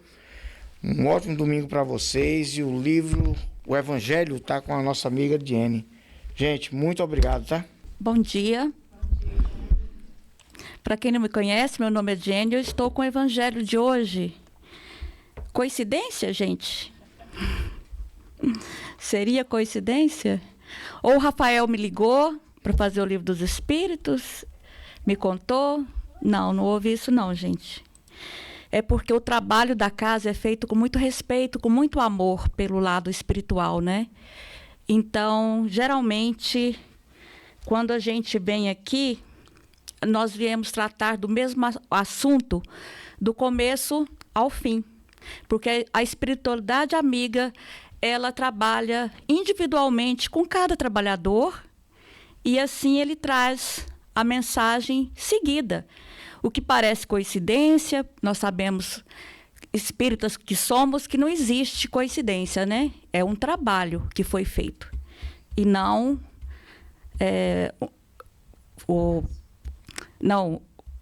Um ótimo domingo para vocês. E o livro, o Evangelho, está com a nossa amiga Diene. Gente, muito obrigado, tá? Bom dia. Para quem não me conhece, meu nome é Diene. Eu estou com o Evangelho de hoje. Coincidência, gente? Seria coincidência? Ou o Rafael me ligou para fazer o Livro dos Espíritos, me contou? Não, não houve isso não, gente. É porque o trabalho da casa é feito com muito respeito, com muito amor pelo lado espiritual, né? Então, geralmente, quando a gente vem aqui, nós viemos tratar do mesmo assunto do começo ao fim. Porque a espiritualidade amiga, ela trabalha individualmente com cada trabalhador e assim ele traz a mensagem seguida. O que parece coincidência, nós sabemos, espíritas que somos, que não existe coincidência, né? É um trabalho que foi feito. E não...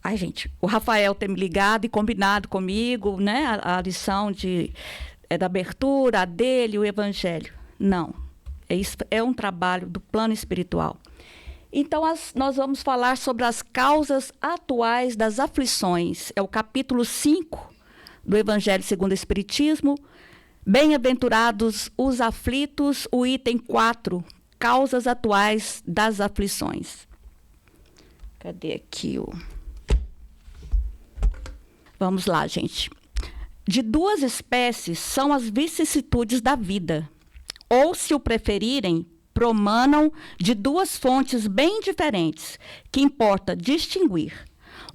Ai, gente, o Rafael ter me ligado e combinado comigo, né? A lição da abertura, a dele, o evangelho. Não. É um trabalho do plano espiritual. Então, nós vamos falar sobre as causas atuais das aflições. É o capítulo 5 do Evangelho segundo o Espiritismo. Bem-aventurados os aflitos, o item 4, causas atuais das aflições. Cadê aqui o... Vamos lá, gente. De duas espécies são as vicissitudes da vida. Ou, se o preferirem, promanam de duas fontes bem diferentes, que importa distinguir.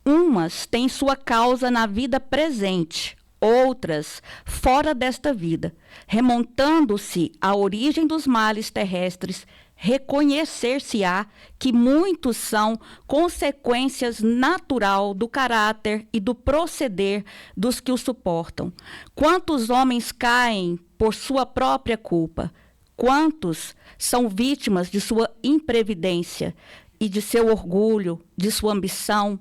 Umas têm sua causa na vida presente, outras fora desta vida. Remontando-se à origem dos males terrestres, reconhecer-se-á que muitos são consequências natural do caráter e do proceder dos que o suportam. Quantos homens caem por sua própria culpa? Quantos são vítimas de sua imprevidência e de seu orgulho, de sua ambição?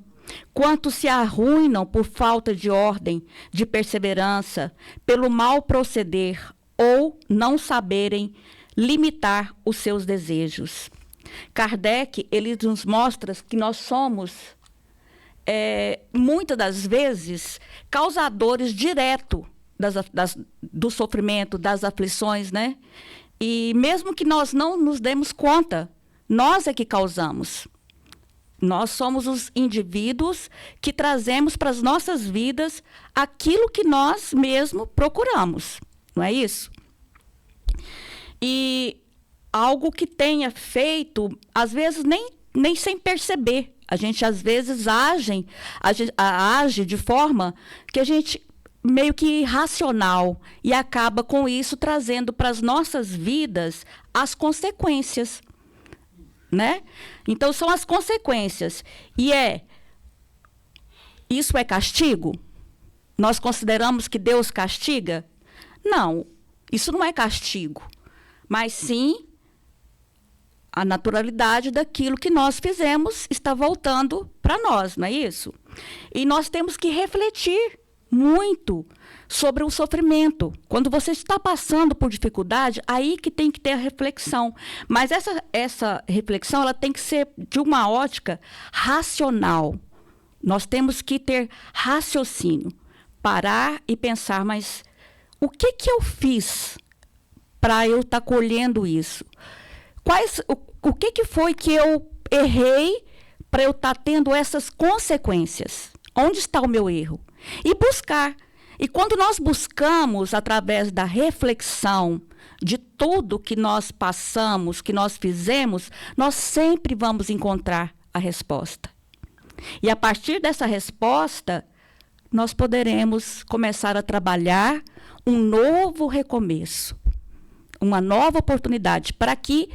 Quantos se arruinam por falta de ordem, de perseverança, pelo mau proceder ou não saberem limitar os seus desejos? Kardec, ele nos mostra que nós somos, muitas das vezes, causadores direto do sofrimento, das aflições, né? E mesmo que nós não nos demos conta, nós é que causamos. Nós somos os indivíduos que trazemos para as nossas vidas aquilo que nós mesmos procuramos, não é isso? E algo que tenha feito, às vezes nem sem perceber. A gente, às vezes, age de forma que a gente meio que irracional e acaba com isso trazendo para as nossas vidas as consequências, né? Então, são as consequências. E isso é castigo? Nós consideramos que Deus castiga? Não, isso não é castigo, mas sim a naturalidade daquilo que nós fizemos está voltando para nós, não é isso? E nós temos que refletir muito sobre o sofrimento. Quando você está passando por dificuldade, aí que tem que ter a reflexão. Mas essa reflexão ela tem que ser de uma ótica racional. Nós temos que ter raciocínio. Parar e pensar, mas o que eu fiz para eu estar colhendo isso? O que foi que eu errei para eu estar tendo essas consequências? Onde está o meu erro? E buscar. E quando nós buscamos, através da reflexão de tudo que nós passamos, que nós fizemos, nós sempre vamos encontrar a resposta. E a partir dessa resposta, nós poderemos começar a trabalhar um novo recomeço, uma nova oportunidade, para que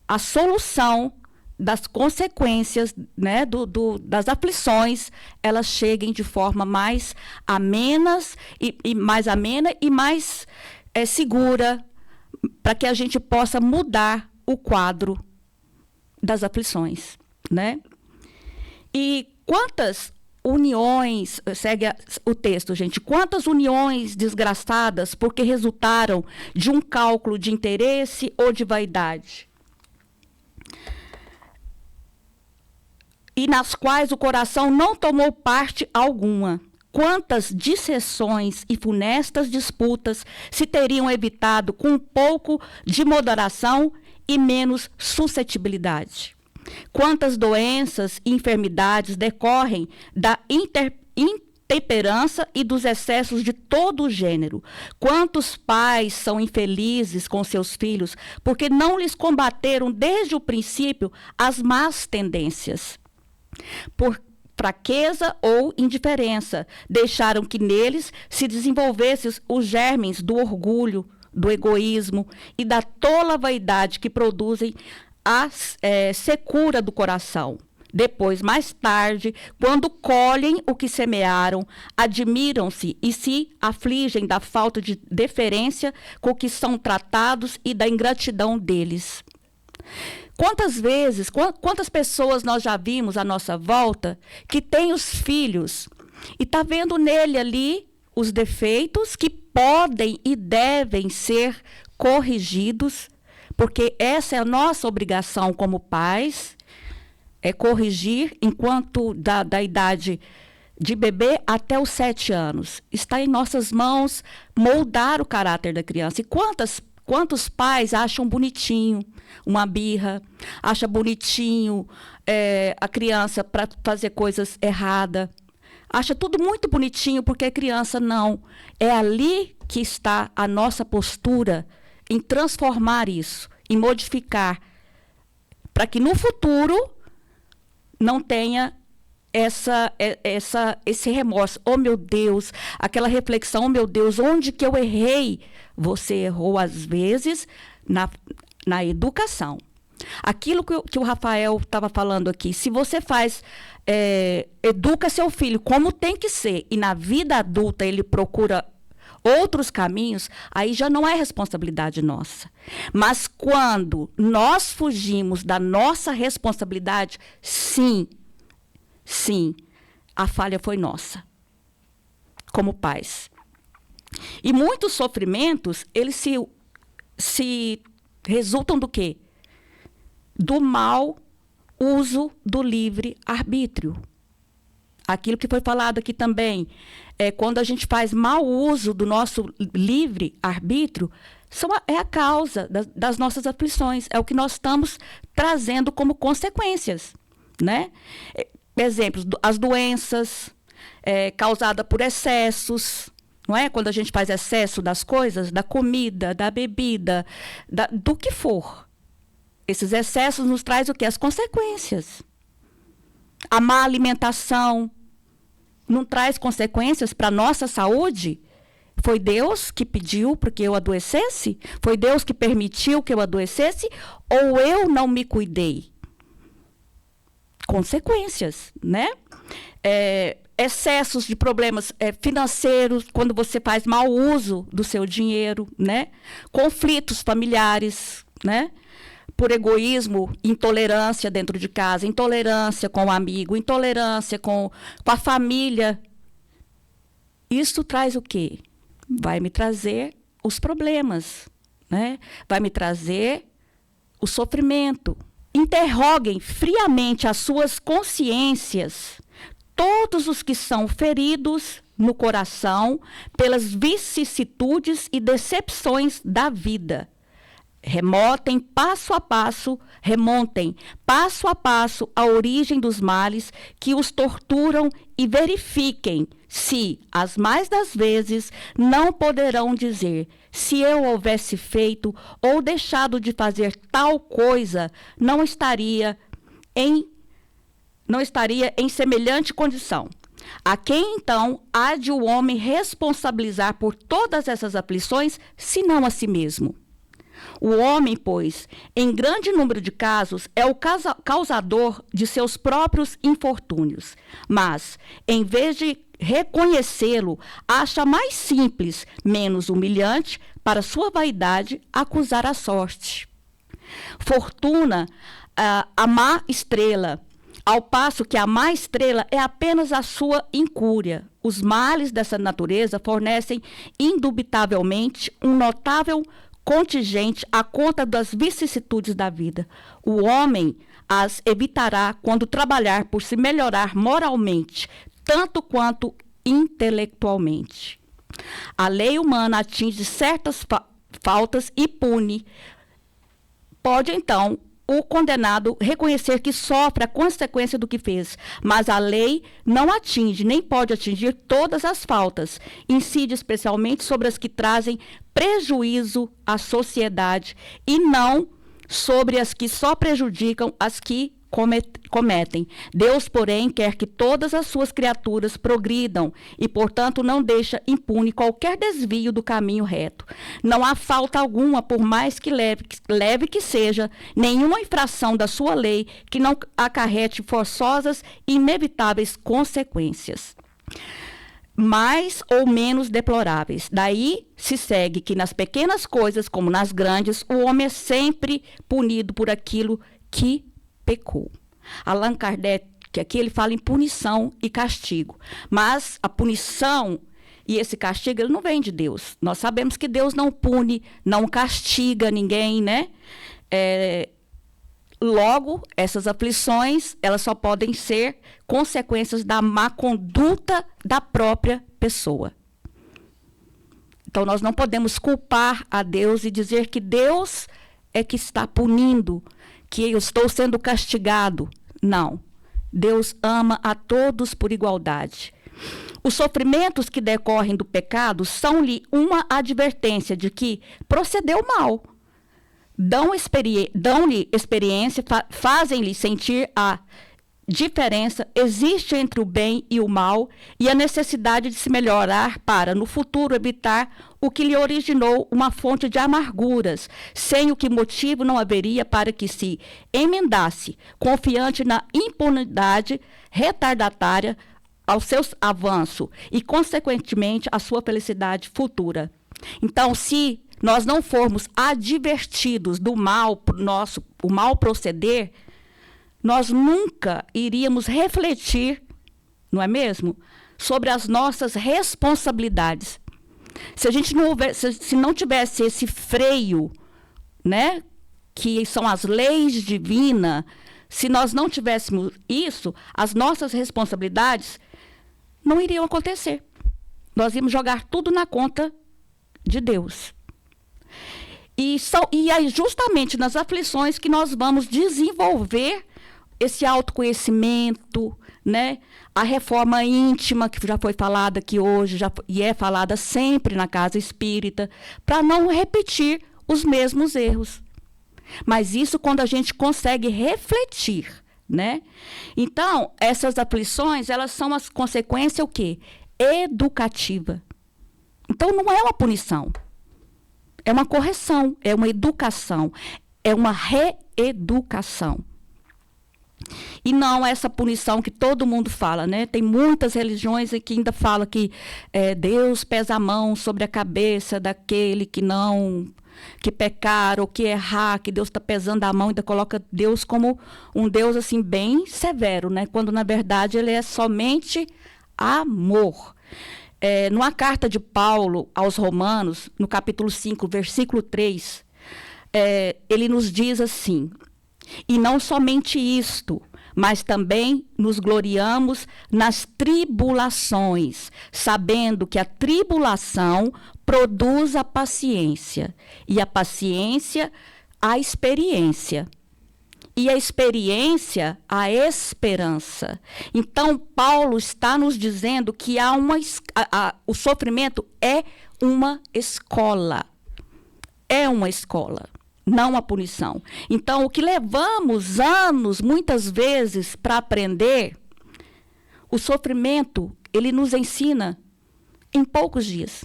a solução das consequências, né, das aflições, elas cheguem de forma mais amena e mais segura, para que a gente possa mudar o quadro das aflições, né? E quantas uniões, segue o texto, gente, quantas uniões desgraçadas porque resultaram de um cálculo de interesse ou de vaidade, e nas quais o coração não tomou parte alguma. Quantas disseções e funestas disputas se teriam evitado com um pouco de moderação e menos suscetibilidade? Quantas doenças e enfermidades decorrem da intemperança e dos excessos de todo o gênero? Quantos pais são infelizes com seus filhos porque não lhes combateram desde o princípio as más tendências? por fraqueza ou indiferença, deixaram que neles se desenvolvessem os germes do orgulho, do egoísmo e da tola vaidade que produzem a secura do coração. Depois, mais tarde, quando colhem o que semearam, admiram-se e se afligem da falta de deferência com que são tratados e da ingratidão deles. Quantas vezes, quantas pessoas nós já vimos à nossa volta que têm os filhos e está vendo nele ali os defeitos que podem e devem ser corrigidos, porque essa é a nossa obrigação como pais, é corrigir enquanto da idade de bebê até os 7 anos. Está em nossas mãos moldar o caráter da criança. E quantos pais acham bonitinho uma birra, acham bonitinho a criança para fazer coisas erradas, acha tudo muito bonitinho porque é criança. Não. É ali que está a nossa postura em transformar isso, em modificar, para que no futuro não tenha esse remorso. Oh, meu Deus, aquela reflexão, oh, meu Deus, onde que eu errei? Você errou, às vezes, na educação. Aquilo que o Rafael estava falando aqui, se você educa seu filho como tem que ser, e na vida adulta ele procura outros caminhos, aí já não é responsabilidade nossa. Mas quando nós fugimos da nossa responsabilidade, sim, a falha foi nossa, como pais. E muitos sofrimentos, eles se resultam do quê? Do mau uso do livre-arbítrio. Aquilo que foi falado aqui também, quando a gente faz mau uso do nosso livre-arbítrio, é a causa das nossas aflições, é o que nós estamos trazendo como consequências, né? Exemplos, as doenças causadas por excessos, não é? Quando a gente faz excesso das coisas, da comida, da bebida, do que for. Esses excessos nos trazem o quê? As consequências. A má alimentação não traz consequências para a nossa saúde? Foi Deus que pediu para que eu adoecesse? Foi Deus que permitiu que eu adoecesse? Ou eu não me cuidei? Consequências, né? Excessos de problemas financeiros, quando você faz mau uso do seu dinheiro, né? Conflitos familiares, né? Por egoísmo, intolerância dentro de casa, intolerância com o amigo, intolerância com a família. Isso traz o quê? Vai me trazer os problemas, né? Vai me trazer o sofrimento. Interroguem friamente as suas consciências, todos os que são feridos no coração pelas vicissitudes e decepções da vida. Remontem passo a passo a origem dos males que os torturam e verifiquem se, as mais das vezes, não poderão dizer: se eu houvesse feito ou deixado de fazer tal coisa, não estaria em semelhante condição. A quem, então, há de o homem responsabilizar por todas essas aflições, senão a si mesmo? O homem, pois, em grande número de casos, é o causador de seus próprios infortúnios. Mas, em vez de reconhecê-lo, acha mais simples, menos humilhante, para sua vaidade, acusar a sorte. Fortuna, a má estrela, ao passo que a má estrela é apenas a sua incúria. Os males dessa natureza fornecem, indubitavelmente, um notável contingente à conta das vicissitudes da vida. O homem as evitará quando trabalhar por se melhorar moralmente, tanto quanto intelectualmente. A lei humana atinge certas faltas e pune. Pode, então, o condenado reconhecer que sofre a consequência do que fez, mas a lei não atinge, nem pode atingir todas as faltas, incide especialmente sobre as que trazem prejuízo à sociedade e não sobre as que só prejudicam as que cometem. Deus, porém, quer que todas as suas criaturas progridam e, portanto, não deixa impune qualquer desvio do caminho reto. Não há falta alguma, por mais que leve que seja, nenhuma infração da sua lei que não acarrete forçosas e inevitáveis consequências, mais ou menos deploráveis. Daí se segue que nas pequenas coisas, como nas grandes, o homem é sempre punido por aquilo que pecou. Allan Kardec, que aqui ele fala em punição e castigo. Mas a punição e esse castigo, ele não vem de Deus. Nós sabemos que Deus não pune, não castiga ninguém, né? Logo, essas aflições, elas só podem ser consequências da má conduta da própria pessoa. Então, nós não podemos culpar a Deus e dizer que Deus é que está punindo, que eu estou sendo castigado. Não. Deus ama a todos por igualdade. Os sofrimentos que decorrem do pecado são-lhe uma advertência de que procedeu mal. Dão-lhe experiência, fazem-lhe sentir a diferença existe entre o bem e o mal e a necessidade de se melhorar para, no futuro, evitar o que lhe originou uma fonte de amarguras, sem o que motivo não haveria para que se emendasse, confiante na impunidade retardatária ao seu avanço e, consequentemente, à sua felicidade futura. Então, se nós não formos advertidos do mal o mal proceder, nós nunca iríamos refletir, não é mesmo, sobre as nossas responsabilidades. Se a gente não houvesse, se não tivesse esse freio, né, que são as leis divinas, se nós não tivéssemos isso, as nossas responsabilidades não iriam acontecer. Nós íamos jogar tudo na conta de Deus. E é justamente nas aflições que nós vamos desenvolver esse autoconhecimento, né? A reforma íntima, que já foi falada aqui hoje, e é falada sempre na casa espírita, para não repetir os mesmos erros. Mas isso quando a gente consegue refletir, né? Então, essas aflições, elas são as consequências o quê? Educativa. Então, não é uma punição. É uma correção, é uma educação, é uma reeducação. E não essa punição que todo mundo fala, né? Tem muitas religiões que ainda falam que Deus pesa a mão sobre a cabeça daquele que pecar ou que errar, que Deus está pesando a mão, ainda coloca Deus como um Deus assim bem severo, né? Quando na verdade ele é somente amor. Numa carta de Paulo aos Romanos, no capítulo 5, versículo 3, ele nos diz assim: e não somente isto, mas também nos gloriamos nas tribulações, sabendo que a tribulação produz a paciência, e a paciência, a experiência. E a experiência, a esperança. Então, Paulo está nos dizendo que o sofrimento é uma escola. É uma escola, não a punição. Então, o que levamos anos, muitas vezes, para aprender, o sofrimento, ele nos ensina em poucos dias.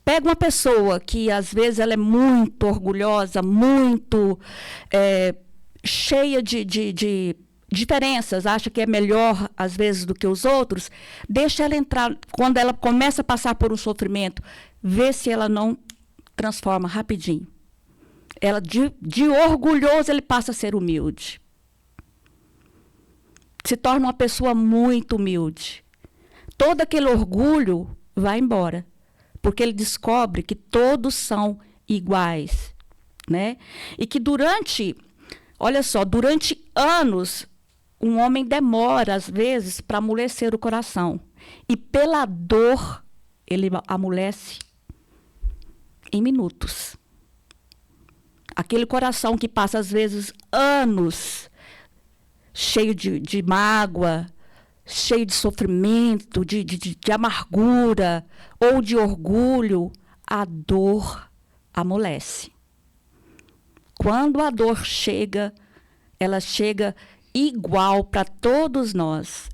Pega uma pessoa que, às vezes, ela é muito orgulhosa, muito cheia de diferenças, acha que é melhor, às vezes, do que os outros, deixa ela entrar, quando ela começa a passar por um sofrimento, vê se ela não transforma rapidinho. Ela, de orgulhoso, ele passa a ser humilde. Se torna uma pessoa muito humilde. Todo aquele orgulho vai embora. Porque ele descobre que todos são iguais, né? E que durante anos, um homem demora, às vezes, para amolecer o coração. E pela dor, ele amolece em minutos. Aquele coração que passa, às vezes, anos cheio de mágoa, cheio de sofrimento, de amargura ou de orgulho, a dor amolece. Quando a dor chega, ela chega igual para todos nós.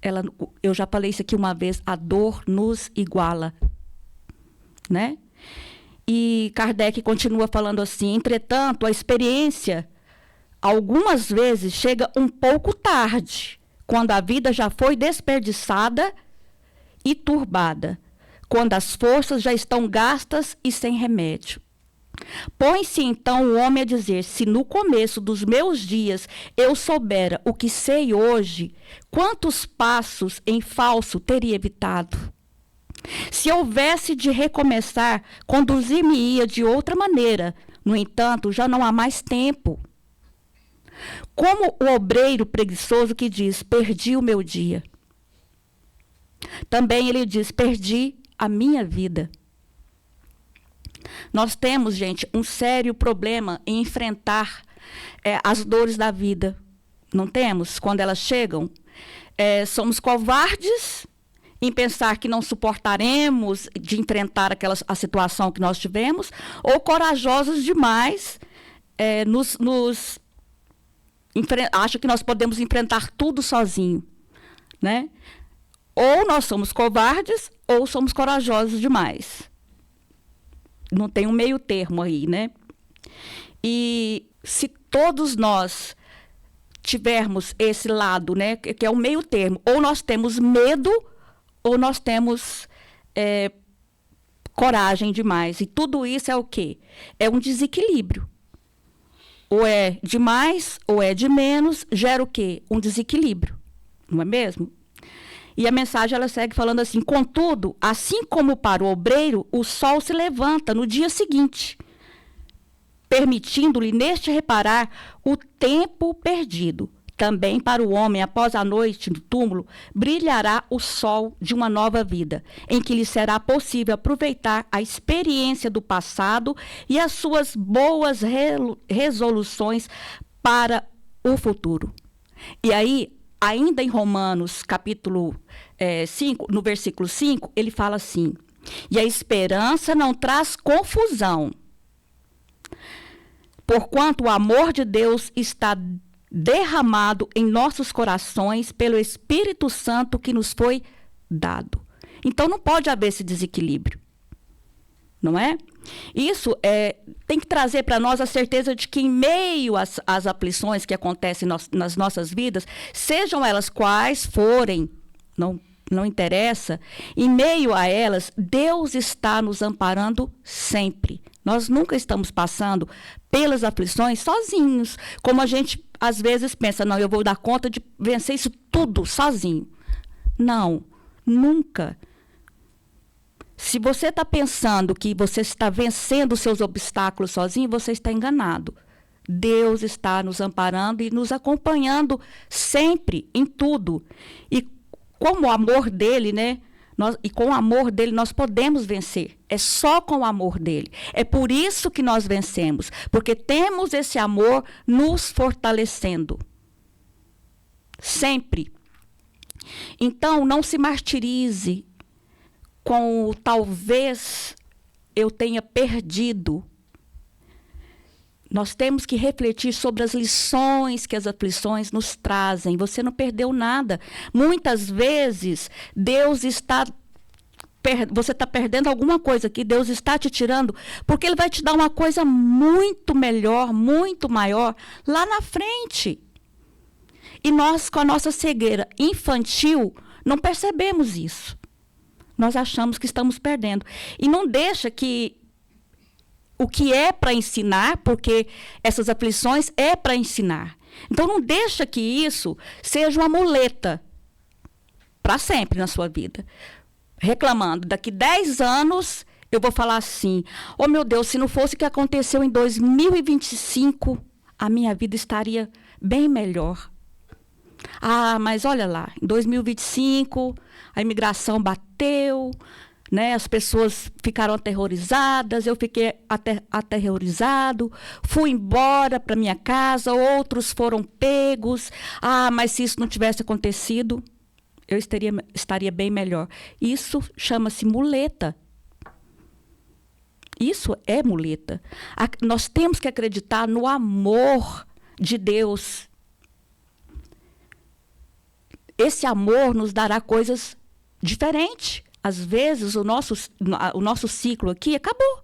Eu já falei isso aqui uma vez, a dor nos iguala, né? E Kardec continua falando assim: entretanto, a experiência algumas vezes chega um pouco tarde, quando a vida já foi desperdiçada e turbada, quando as forças já estão gastas e sem remédio. Põe-se então o homem a dizer: se no começo dos meus dias eu soubera o que sei hoje, quantos passos em falso teria evitado? Se houvesse de recomeçar, conduzir-me-ia de outra maneira. No entanto, já não há mais tempo. Como o obreiro preguiçoso que diz: perdi o meu dia. Também ele diz: perdi a minha vida. Nós temos, gente, um sério problema em enfrentar as dores da vida. Não temos? Quando elas chegam, somos covardes em pensar que não suportaremos de enfrentar a situação que nós tivemos, ou corajosos demais, acha que nós podemos enfrentar tudo sozinho, né? Ou nós somos covardes, ou somos corajosos demais. Não tem um meio termo aí, né? E se todos nós tivermos esse lado, né, que é o meio termo, ou nós temos medo, ou nós temos coragem demais. E tudo isso é o quê? É um desequilíbrio. Ou é de mais, ou é de menos, gera o quê? Um desequilíbrio. Não é mesmo? E a mensagem ela segue falando assim: contudo, assim como para o obreiro, o sol se levanta no dia seguinte, permitindo-lhe neste reparar o tempo perdido. Também para o homem, após a noite no túmulo, brilhará o sol de uma nova vida, em que lhe será possível aproveitar a experiência do passado e as suas boas resoluções para o futuro. E aí, ainda em Romanos, capítulo 5, no versículo 5, ele fala assim: e a esperança não traz confusão, porquanto o amor de Deus está derramado em nossos corações pelo Espírito Santo que nos foi dado. Então não pode haver esse desequilíbrio, não é? Isso tem que trazer para nós a certeza de que em meio às aflições que acontecem nas nossas vidas, sejam elas quais forem, não interessa, em meio a elas, Deus está nos amparando sempre. Nós nunca estamos passando pelas aflições sozinhos, como a gente às vezes pensa: não, eu vou dar conta de vencer isso tudo sozinho. Não, nunca. Se você está pensando que você está vencendo os seus obstáculos sozinho, você está enganado. Deus está nos amparando e nos acompanhando sempre, em tudo. E com o amor dele, né? Com o amor dele nós podemos vencer. É só com o amor dele. É por isso que nós vencemos. Porque temos esse amor nos fortalecendo. Sempre. Então, não se martirize com o talvez eu tenha perdido. Nós temos que refletir sobre as lições que as aflições nos trazem. Você não perdeu nada. Muitas vezes, você está perdendo alguma coisa que Deus está te tirando, porque Ele vai te dar uma coisa muito melhor, muito maior, lá na frente. E nós, com a nossa cegueira infantil, não percebemos isso. Nós achamos que estamos perdendo. E não deixa que o que é para ensinar, porque essas aflições é para ensinar. Então, não deixa que isso seja uma muleta para sempre na sua vida. Reclamando, daqui 10 anos eu vou falar assim: oh meu Deus, se não fosse o que aconteceu em 2025, a minha vida estaria bem melhor. Ah, mas olha lá, em 2025 a imigração bateu, né? As pessoas ficaram aterrorizadas, eu fiquei aterrorizado, fui embora para minha casa, outros foram pegos. Ah, mas se isso não tivesse acontecido, eu estaria bem melhor. Isso chama-se muleta. Isso é muleta. Nós temos que acreditar no amor de Deus esse amor nos dará coisas diferentes. Às vezes, o nosso ciclo aqui acabou.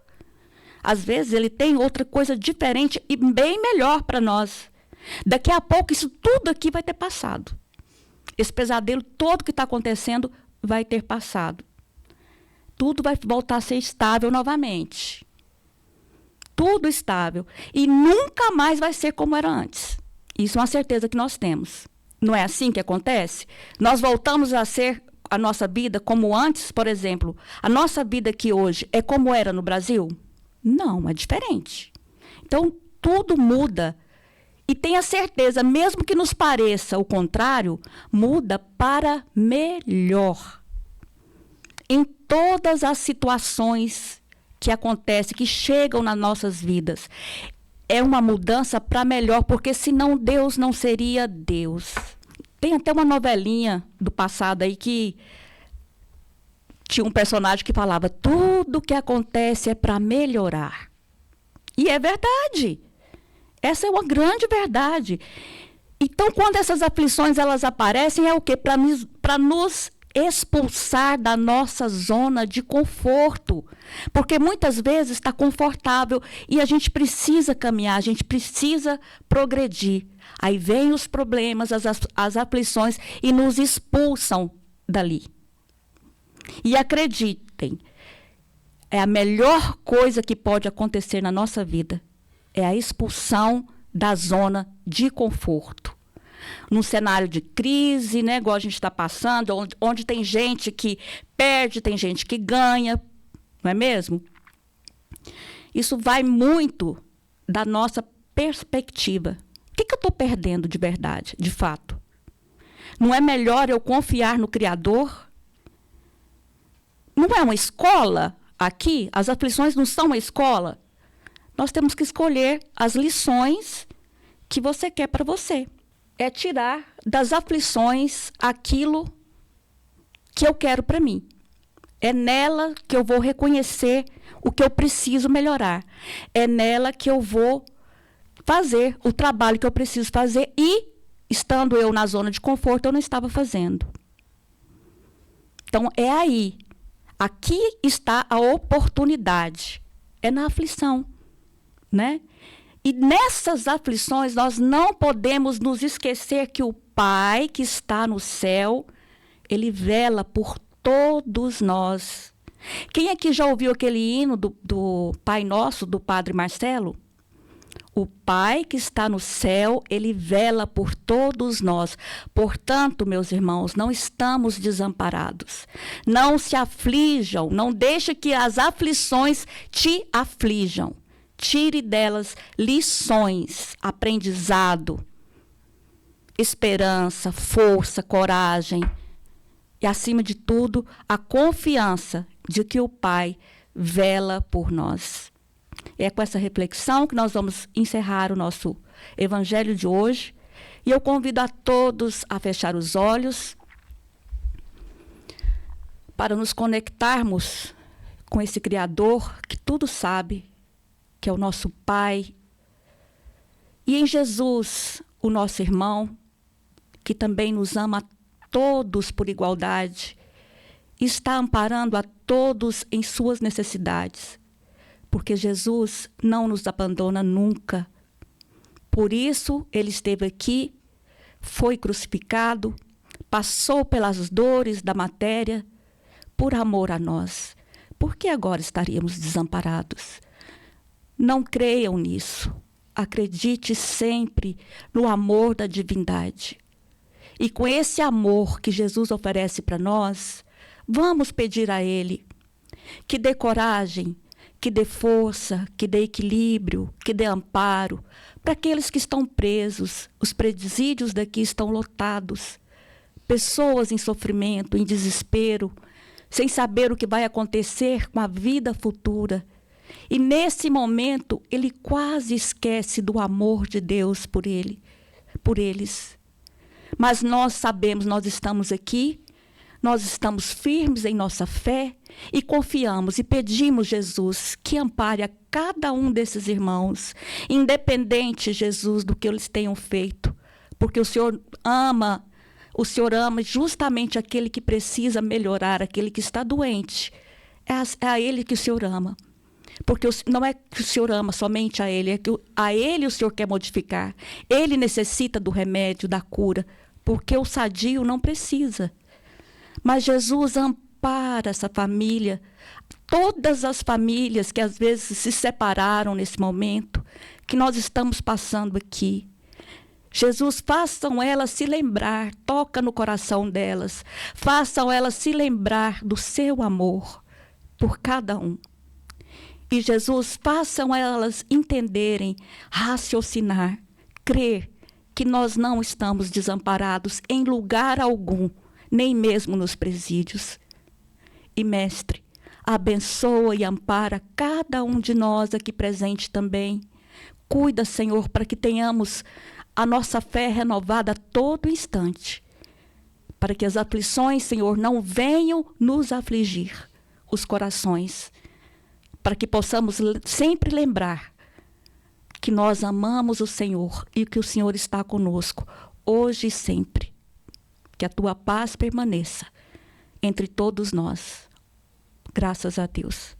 Às vezes, ele tem outra coisa diferente e bem melhor para nós. Daqui a pouco, isso tudo aqui vai ter passado. Esse pesadelo todo que está acontecendo vai ter passado. Tudo vai voltar a ser estável novamente. Tudo estável. E nunca mais vai ser como era antes. Isso é uma certeza que nós temos. Não é assim que acontece? Nós voltamos a ser a nossa vida como antes, por exemplo. A nossa vida aqui hoje é como era no Brasil? Não, é diferente. Então, tudo muda. E tenha certeza, mesmo que nos pareça o contrário, muda para melhor. Em todas as situações que acontecem, que chegam nas nossas vidas, é uma mudança para melhor, porque senão Deus não seria Deus. Tem até uma novelinha do passado aí que tinha um personagem que falava: tudo que acontece é para melhorar. E é verdade. Essa é uma grande verdade. Então, quando essas aflições elas aparecem, é o quê? Para nos expulsar da nossa zona de conforto. Porque muitas vezes está confortável e a gente precisa caminhar, a gente precisa progredir. Aí vêm os problemas, as aflições e nos expulsam dali. E acreditem, é a melhor coisa que pode acontecer na nossa vida. É a expulsão da zona de conforto. Num cenário de crise, né, igual a gente está passando, onde tem gente que perde, tem gente que ganha, não é mesmo? Isso vai muito da nossa perspectiva. O que eu estou perdendo de verdade, de fato? Não é melhor eu confiar no Criador? Não é uma escola aqui? As aflições não são uma escola? Nós temos que escolher as lições que você quer para você. É tirar das aflições aquilo que eu quero para mim. É nela que eu vou reconhecer o que eu preciso melhorar. É nela que eu vou fazer o trabalho que eu preciso fazer e, estando eu na zona de conforto, eu não estava fazendo. Então, é aí. Aqui está a oportunidade. É na aflição, né? E nessas aflições, nós não podemos nos esquecer que o Pai que está no céu, Ele vela por todos nós. Quem aqui já ouviu aquele hino do Pai Nosso, do Padre Marcelo? O Pai que está no céu, Ele vela por todos nós. Portanto, meus irmãos, não estamos desamparados. Não se aflijam, não deixe que as aflições te aflijam. Tire delas lições, aprendizado, esperança, força, coragem. E, acima de tudo, a confiança de que o Pai vela por nós. É com essa reflexão que nós vamos encerrar o nosso evangelho de hoje. E eu convido a todos a fechar os olhos para nos conectarmos com esse Criador que tudo sabe, que é o nosso Pai. E em Jesus, o nosso irmão, que também nos ama a todos por igualdade, está amparando a todos em suas necessidades. Porque Jesus não nos abandona nunca. Por isso, Ele esteve aqui, foi crucificado, passou pelas dores da matéria, por amor a nós. Por que agora estaríamos desamparados? Não creiam nisso. Acredite sempre no amor da divindade. E com esse amor que Jesus oferece para nós, vamos pedir a Ele que dê coragem, que dê força, que dê equilíbrio, que dê amparo para aqueles que estão presos. Os presídios daqui estão lotados. Pessoas em sofrimento, em desespero, sem saber o que vai acontecer com a vida futura. E nesse momento, ele quase esquece do amor de Deus por eles. Mas nós sabemos, nós estamos aqui, nós estamos firmes em nossa fé e confiamos e pedimos, Jesus, que ampare a cada um desses irmãos, independente, Jesus, do que eles tenham feito, porque o Senhor ama O Senhor ama justamente aquele que precisa melhorar, aquele que está doente. É a Ele que o Senhor ama. Porque não é que o Senhor ama somente a Ele, é que a Ele o Senhor quer modificar. Ele necessita do remédio, da cura, porque o sadio não precisa. Mas Jesus ampara essa família, todas as famílias que às vezes se separaram nesse momento, que nós estamos passando aqui. Jesus, façam elas se lembrar, toca no coração delas, façam elas se lembrar do seu amor por cada um. E Jesus, façam elas entenderem, raciocinar, crer que nós não estamos desamparados em lugar algum, nem mesmo nos presídios. E, Mestre, abençoa e ampara cada um de nós aqui presente também. Cuida, Senhor, para que tenhamos a nossa fé renovada a todo instante, para que as aflições, Senhor, não venham nos afligir os corações, para que possamos sempre lembrar que nós amamos o Senhor e que o Senhor está conosco, hoje e sempre. Que a tua paz permaneça entre todos nós. Graças a Deus.